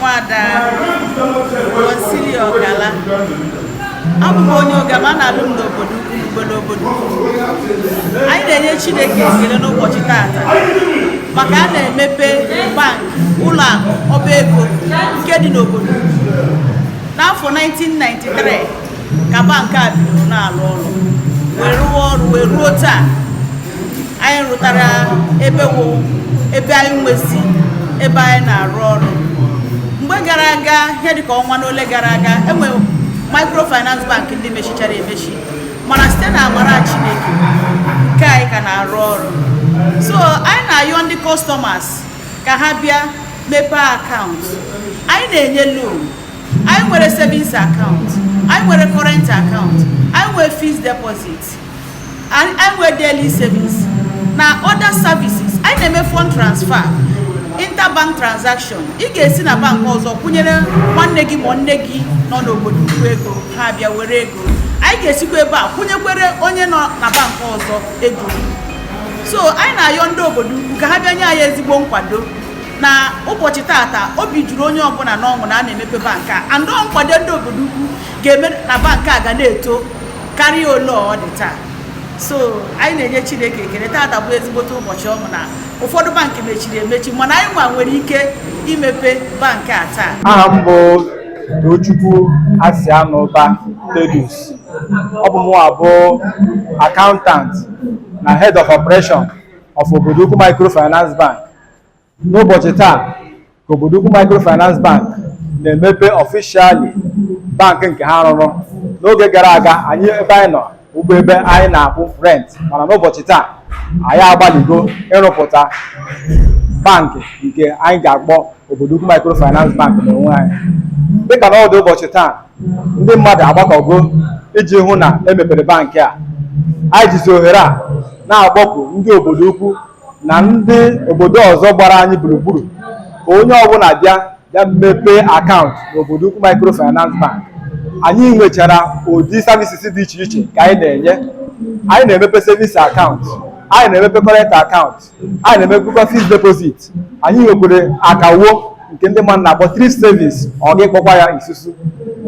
Nwada Consilio Gala. I'm going to go na alum Obodoukwu. Anyị na-enye Chineke ekele n'ụbọchị taata maka a na-emepe bank ụlọ akụ ọba ego nke dị n'obodo. N'afọ 1993 ka bank a bidoro na-arụ ọrụ wee rụọ ọrụ wee ruo taa. Anyị rụtara ebe anyị nwesi ebe anyị na-arụ ọrụ. Mgbe gara aga ihe dịka ọnwa n'ole gara aga enwe Microfinance bank ndị mechichara emechi mana site na amara Chineke nke anyị ka na-arụ ọrụ. So anyị na-ayọ ndị customers ka ha bịa mepee account. Anyị na-enye loan, anyị nwere savings account, anyị nwere current account, anyị nwere fixed deposit, anyị nwere daily savings na other services. Anyị na-eme fund transfer, interbank transaction. Ị ga-esi na bank ọzọ kwụnyere nwanne gị ma nne gị nọ n'Obodoukwu ego ha bịa were ego. Anyị ga-esikwa ebe a kwụnyekwere onye nọ na bank ọzọ ego. So anyị na-ayọ ndị Obodoukwu ka ha bịa nye anyị ezigbo nkwado na ụbọchị taata. Obi juru onye ọbụla n'ọṅụ na a na-emepe bank a, and nkwado ndị Obodoukwu ga-eme na bank a ga na-eto karịa ole ọ dị taa. So anyị na-enye Chineke ekele taata bụ ezigbote ụbọchị ọṅụ na ụfọdụ bank mechiri emechi mana anyị nwere ike imepe bank a taa. Aha m bụ Obodoukwu Asianuba Tedus. Ọ bụ mụ abụ accountant na head of operation of Obodoukwu Microfinance Bank. N'ụbọchị taa ka Obodoukwu Microfinance Bank na-emepe officially bank nke ha rụrụ. N'oge gara aga anyị ebe anyị nọ ụgbọ ebe anyị na-akwụ rent, mana n'ụbọchị taa anyị agbaligo ịrụpụta bank nke anyị ga-akpọ Obodoukwu Microfinance Bank n'onwe anyị. Dịka n'ọdụ ụbọchị taa ndị mmadụ agbakọgo iji hụ na emepere bank a. Anyị jizi ohere a na-akpọku ndị Obodoukwu na ndị obodo ọzọ gbara anyị gburugburu ka onye ọbụla bịa mepee akaụntụ n'Obodoukwu Microfinance Bank. Anyị nwechara ụdị services dị iche iche ka anyị na-enye. Anyị na-emepe savings account, anyị na-emepe current account, anyị na-emepekwa fixed deposit. Anyị nwekwara akawo nke ndị mmadụ na-akpọ thrift savings, ọ ga-ekpọkwa ya isusu.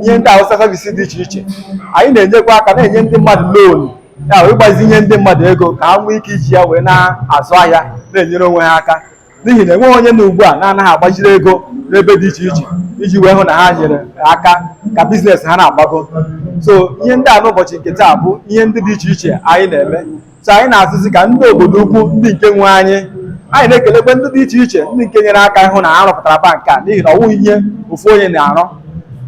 Ihe ndị ahụ services dị iche iche. Anyị na-enyekwa aka na-enye ndị mmadụ loan, ya ịgbazinye ndị mmadụ ego ka ha nwee ike iji ya wee na-azụ ahịa na-enyere onwe ha aka, n'ihi na enweghị onye na ugbu a na-anaghị agbaziri ego n'ebe dị iche iche iji wee hụ na ha nyere aka ka biznes ha na-agbago. So ihe ndị a n'ụbọchị nke taa bụ ihe ndị dị iche iche anyị na-eme. So anyị na-asịsị ka ndị Obodoukwu ndị nke nwe anyị na-ekelekwe ndị dị iche iche ndị nke nyere aka ịhụ na ha rụpụtara bank a, n'ihi na ọ bụghị ihe ofu onye na-arụ.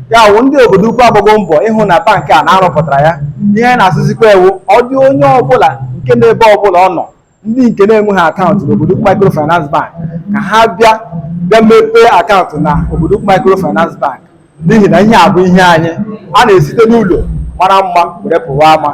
Ya wụ ndị Obodoukwu agbago mbọ ịhụ na bank a na-arụpụtara ya. Ihe anyị na-asịsịkwa ewu ọ dị onye ọbụla nke n'ebe ọbụla ọ nọ, ndị nke na-enweghị akaụntụ n'Obodoukwu Microfinance Bank ka ha bịa mepee akaụntụ na Obodoukwu Microfinance Bank, n'ihi na ihe a bụ ihe anyị a na-esite n'ụlọ mara mma were pụwa ama.